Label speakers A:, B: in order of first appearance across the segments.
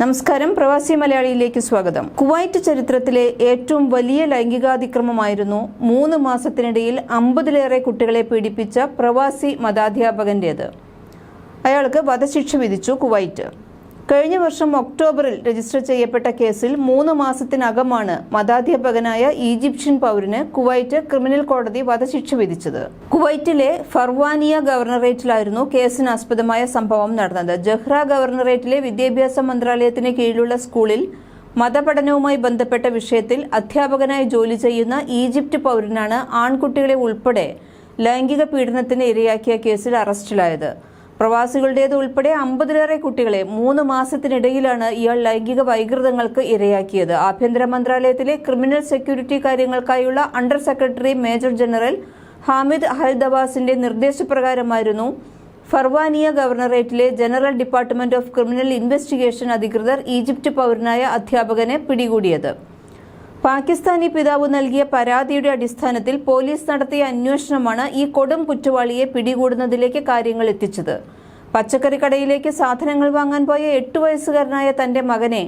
A: നമസ്കാരം, പ്രവാസി മലയാളിയിലേക്ക് സ്വാഗതം. കുവൈറ്റ് ചരിത്രത്തിലെ ഏറ്റവും വലിയ ലൈംഗികാതിക്രമമായിരുന്നു 3 മാസത്തിനിടയിൽ 50-ലേറെ കുട്ടികളെ പീഡിപ്പിച്ച പ്രവാസി മതാധ്യാപകന്റേത്. അയാൾക്ക് വധശിക്ഷ വിധിച്ചു കുവൈറ്റ്. കഴിഞ്ഞ വർഷം ഒക്ടോബറിൽ രജിസ്റ്റർ ചെയ്യപ്പെട്ട കേസിൽ 3 മാസത്തിനകമാണ് മതാധ്യാപകനായ ഈജിപ്ഷ്യൻ പൗരന് കുവൈറ്റ് ക്രിമിനൽ കോടതി വധശിക്ഷ വിധിച്ചത്. കുവൈറ്റിലെ ഫർവാനിയ ഗവർണറേറ്റിലായിരുന്നു കേസിനാസ്പദമായ സംഭവം നടന്നത്. ജഹ്റ ഗവർണറേറ്റിലെ വിദ്യാഭ്യാസ മന്ത്രാലയത്തിന് കീഴിലുള്ള സ്കൂളിൽ മതപഠനവുമായി ബന്ധപ്പെട്ട വിഷയത്തിൽ അധ്യാപകനായി ജോലി ചെയ്യുന്ന ഈജിപ്റ്റ് പൗരനാണ് ആൺകുട്ടികളെ ഉൾപ്പെടെ ലൈംഗിക പീഡനത്തിന് ഇരയാക്കിയ കേസിൽ അറസ്റ്റിലായത്. പ്രവാസികളുടേത് ഉൾപ്പെടെ 50-ലേറെ കുട്ടികളെ 3 മാസത്തിനിടയിലാണ് ഇയാൾ ലൈംഗിക വൈകൃതങ്ങൾക്ക് ഇരയാക്കിയത്. ആഭ്യന്തര മന്ത്രാലയത്തിലെ ക്രിമിനൽ സെക്യൂരിറ്റി കാര്യങ്ങൾക്കായുള്ള under secretary major general Hamid ഹൽദവാസിന്റെ നിർദ്ദേശപ്രകാരമായിരുന്നു ഫർവാനിയ ഗവർണറേറ്റിലെ general department of criminal investigation അധികൃതർ ഈജിപ്റ്റ് പൗരനായ അധ്യാപകനെ പിടികൂടിയത്. പാകിസ്ഥാനി പിതാവ് നൽകിയ പരാതിയുടെ അടിസ്ഥാനത്തിൽ പോലീസ് നടത്തിയ അന്വേഷണമാണ് ഈ കൊടും കുറ്റവാളിയെ പിടികൂടുന്നതിലേക്ക് കാര്യങ്ങൾ എത്തിച്ചത്. പച്ചക്കറി കടയിലേക്ക് സാധനങ്ങൾ വാങ്ങാൻ പോയ 8 വയസ്സുകാരനായ തന്റെ മകനെ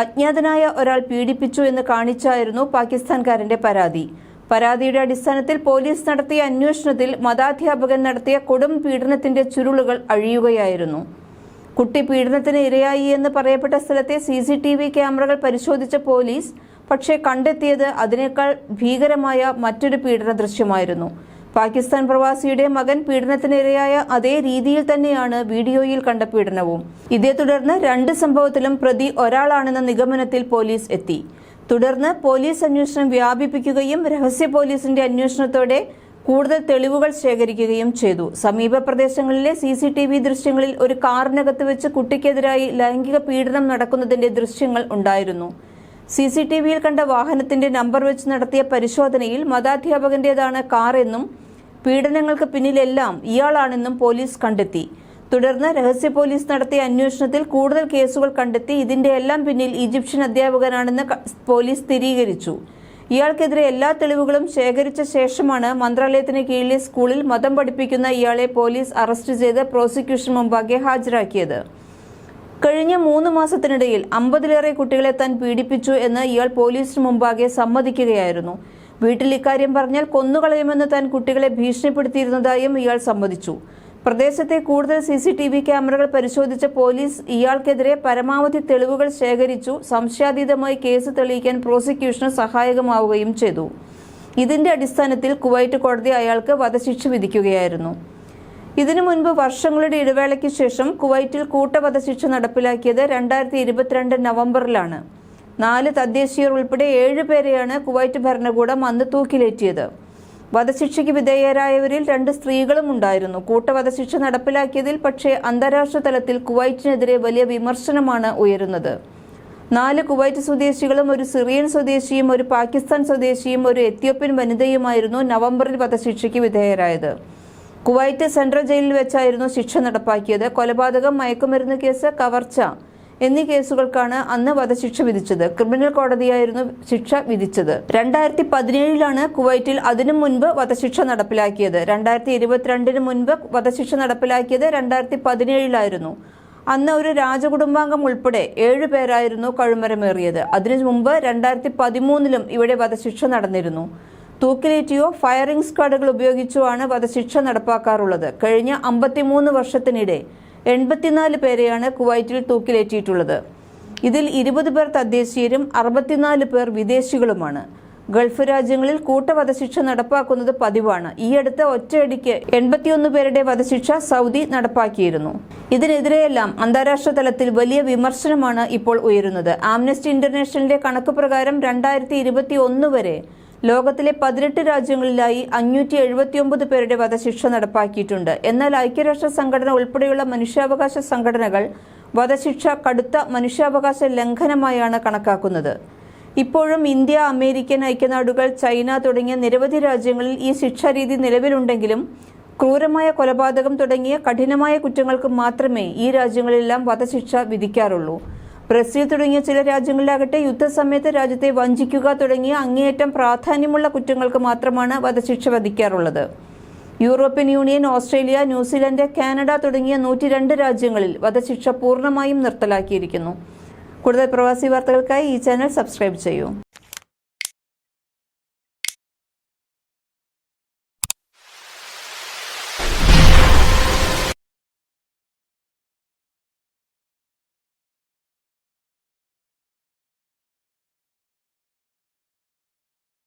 A: അജ്ഞാതനായ ഒരാൾ പീഡിപ്പിച്ചു എന്ന് കാണിച്ചായിരുന്നു പാകിസ്ഥാൻകാരന്റെ പരാതി. പരാതിയുടെ അടിസ്ഥാനത്തിൽ പോലീസ് നടത്തിയ അന്വേഷണത്തിൽ മതാധ്യാപകൻ നടത്തിയ കൊടും പീഡനത്തിന്റെ ചുരുളുകൾ അഴിയുകയായിരുന്നു. കുട്ടി പീഡനത്തിന് ഇരയായി എന്ന് പറയപ്പെട്ട സ്ഥലത്തെ CCTV ക്യാമറകൾ പരിശോധിച്ച പോലീസ് പക്ഷേ കണ്ടെത്തിയത് അതിനേക്കാൾ ഭീകരമായ മറ്റൊരു പീഡന ദൃശ്യമായിരുന്നു. പാകിസ്ഥാൻ പ്രവാസിയുടെ മകൻ പീഡനത്തിനിരയായ അതേ രീതിയിൽ തന്നെയാണ് വീഡിയോയിൽ കണ്ട പീഡനവും. ഇതേ തുടർന്ന് 2 സംഭവത്തിലും പ്രതി ഒരാളാണെന്ന നിഗമനത്തിൽ പോലീസ് എത്തി. തുടർന്ന് പോലീസ് അന്വേഷണം വ്യാപിപ്പിക്കുകയും രഹസ്യ പോലീസിന്റെ അന്വേഷണത്തോടെ കൂടുതൽ തെളിവുകൾ ശേഖരിക്കുകയും ചെയ്തു. സമീപ പ്രദേശങ്ങളിലെ CCTV ദൃശ്യങ്ങളിൽ ഒരു കാറിനകത്ത് വെച്ച് കുട്ടിക്കെതിരായി ലൈംഗിക പീഡനം നടക്കുന്നതിന്റെ ദൃശ്യങ്ങൾ ഉണ്ടായിരുന്നു. CCTVയിൽ കണ്ട വാഹനത്തിന്റെ നമ്പർ വെച്ച് നടത്തിയ പരിശോധനയിൽ മതാധ്യാപകന്റേതാണ് കാർ എന്നും പീഡനങ്ങൾക്ക് പിന്നിലെല്ലാം ഇയാളാണെന്നും പോലീസ് കണ്ടെത്തി. തുടർന്ന് രഹസ്യ പോലീസ് നടത്തിയ അന്വേഷണത്തിൽ കൂടുതൽ കേസുകൾ കണ്ടെത്തി ഇതിന്റെ എല്ലാം പിന്നിൽ ഈജിപ്ഷ്യൻ അധ്യാപകനാണെന്ന് പോലീസ് സ്ഥിരീകരിച്ചു. ഇയാൾക്കെതിരെ എല്ലാ തെളിവുകളും ശേഖരിച്ച ശേഷമാണ് മന്ത്രാലയത്തിന് കീഴിലെ സ്കൂളിൽ മതം പഠിപ്പിക്കുന്ന ഇയാളെ പോലീസ് അറസ്റ്റ് ചെയ്ത് പ്രോസിക്യൂഷൻ മുമ്പാകെ ഹാജരാക്കിയത്. കഴിഞ്ഞ 3 മാസത്തിനിടയിൽ 50-ലേറെ കുട്ടികളെ താൻ പീഡിപ്പിച്ചു എന്ന് ഇയാൾ പോലീസിന് മുമ്പാകെ സമ്മതിക്കുകയായിരുന്നു. വീട്ടിൽ ഇക്കാര്യം പറഞ്ഞാൽ കൊന്നുകളയുമെന്ന് താൻ കുട്ടികളെ ഭീഷണിപ്പെടുത്തിയിരുന്നതായും ഇയാൾ സമ്മതിച്ചു. പ്രദേശത്തെ കൂടുതൽ CCTV ക്യാമറകൾ പരിശോധിച്ച പോലീസ് ഇയാൾക്കെതിരെ പരമാവധി തെളിവുകൾ ശേഖരിച്ചു. സംശയാതീതമായി കേസ് തെളിയിക്കാൻ പ്രോസിക്യൂഷന് സഹായകമാവുകയും ചെയ്തു. ഇതിന്റെ അടിസ്ഥാനത്തിൽ കുവൈറ്റ് കോടതി അയാൾക്ക് വധശിക്ഷ വിധിക്കുകയായിരുന്നു. ഇതിനു മുൻപ് വർഷങ്ങളുടെ ഇടവേളയ്ക്ക് ശേഷം കുവൈറ്റിൽ കൂട്ടവധശിക്ഷ നടപ്പിലാക്കിയത് 2022 നവംബറിലാണ്. 4 തദ്ദേശീയർ ഉൾപ്പെടെ 7 പേരെയാണ് കുവൈറ്റ് ഭരണകൂടം അന്ന് തൂക്കിലേറ്റിയത്. വധശിക്ഷയ്ക്ക് വിധേയരായവരിൽ 2 സ്ത്രീകളും ഉണ്ടായിരുന്നു. കൂട്ടവധശിക്ഷ നടപ്പിലാക്കിയതിൽ പക്ഷേ അന്താരാഷ്ട്ര തലത്തിൽ കുവൈറ്റിനെതിരെ വലിയ വിമർശനമാണ് ഉയരുന്നത്. 4 കുവൈറ്റ് സ്വദേശികളും 1 സിറിയൻ സ്വദേശിയും 1 പാകിസ്ഥാൻ സ്വദേശിയും 1 എത്യോപ്യൻ വനിതയുമായിരുന്നു നവംബറിൽ വധശിക്ഷയ്ക്ക് വിധേയരായത്. കുവൈറ്റ് സെൻട്രൽ ജയിലിൽ വെച്ചായിരുന്നു ശിക്ഷ നടപ്പാക്കിയത്. കൊലപാതകം, മയക്കുമരുന്ന് കേസ്, കവർച്ച എന്നീ കേസുകൾക്കാണ് അന്ന് വധശിക്ഷ വിധിച്ചത്. ക്രിമിനൽ കോടതിയായിരുന്നു ശിക്ഷ വിധിച്ചത്. 2017 കുവൈറ്റിൽ അതിനു മുൻപ് വധശിക്ഷ നടപ്പിലാക്കിയത്. 2022 മുൻപ് വധശിക്ഷ നടപ്പിലാക്കിയത് 2017 അന്ന് ഒരു രാജകുടുംബാംഗം ഉൾപ്പെടെ 7 പേരായിരുന്നു കഴുമരമേറിയത്. അതിനു മുമ്പ് 2013 ഇവിടെ വധശിക്ഷ നടന്നിരുന്നു. തൂക്കിലേറ്റിയോ ഫയറിംഗ് സ്ക്വാഡുകൾ ഉപയോഗിച്ചോ ആണ് വധശിക്ഷ നടപ്പാക്കാറുള്ളത്. കഴിഞ്ഞ 53 വർഷത്തിനിടെ 84 പേരെയാണ് കുവൈറ്റിൽ തൂക്കിലേറ്റിയിട്ടുള്ളത്. ഇതിൽ 20 പേർ തദ്ദേശീയരും 64 പേർ വിദേശികളുമാണ്. ഗൾഫ് രാജ്യങ്ങളിൽ കൂട്ടവധശിക്ഷ നടപ്പാക്കുന്നത് പതിവാണ്. ഈയടുത്ത് ഒറ്റയടിക്ക് 81 പേരുടെ വധശിക്ഷ സൗദി നടപ്പാക്കിയിരുന്നു. ഇതിനെതിരെയെല്ലാം അന്താരാഷ്ട്ര തലത്തിൽ വലിയ വിമർശനമാണ് ഇപ്പോൾ ഉയരുന്നത്. ആംനസ്റ്റി ഇന്റർനാഷണലിന്റെ കണക്ക് പ്രകാരം 2021 വരെ ലോകത്തിലെ 18 രാജ്യങ്ങളിലായി 579 പേരുടെ വധശിക്ഷ നടപ്പാക്കിയിട്ടുണ്ട്. എന്നാൽ ഐക്യരാഷ്ട്ര സംഘടന ഉൾപ്പെടെയുള്ള മനുഷ്യാവകാശ സംഘടനകൾ വധശിക്ഷ കടുത്ത മനുഷ്യാവകാശ ലംഘനമായാണ് കണക്കാക്കുന്നത്. ഇപ്പോഴും ഇന്ത്യ, അമേരിക്കൻ ഐക്യനാടുകൾ, ചൈന തുടങ്ങിയ നിരവധി രാജ്യങ്ങളിൽ ഈ ശിക്ഷാരീതി നിലവിലുണ്ടെങ്കിലും ക്രൂരമായ കൊലപാതകം തുടങ്ങിയ കഠിനമായ കുറ്റങ്ങൾക്ക് മാത്രമേ ഈ രാജ്യങ്ങളിലെല്ലാം വധശിക്ഷ വിധിക്കാറുള്ളൂ. ബ്രസീൽ തുടങ്ങിയ ചില രാജ്യങ്ങളിലാകട്ടെ യുദ്ധസമയത്ത് രാജ്യത്തെ വഞ്ചിക്കുക തുടങ്ങിയ അങ്ങേയറ്റം പ്രാധാന്യമുള്ള കുറ്റങ്ങൾക്ക് മാത്രമാണ് വധശിക്ഷ വിധിക്കാറുള്ളത്. European Union, Australia, New Zealand, Canada തുടങ്ങിയ 102 രാജ്യങ്ങളിൽ വധശിക്ഷ പൂർണ്ണമായും നിർത്തലാക്കിയിരിക്കുന്നു. കൂടുതൽ പ്രവാസി വാർത്തകൾക്കായി ഈ ചാനൽ സബ്സ്ക്രൈബ് ചെയ്യൂ.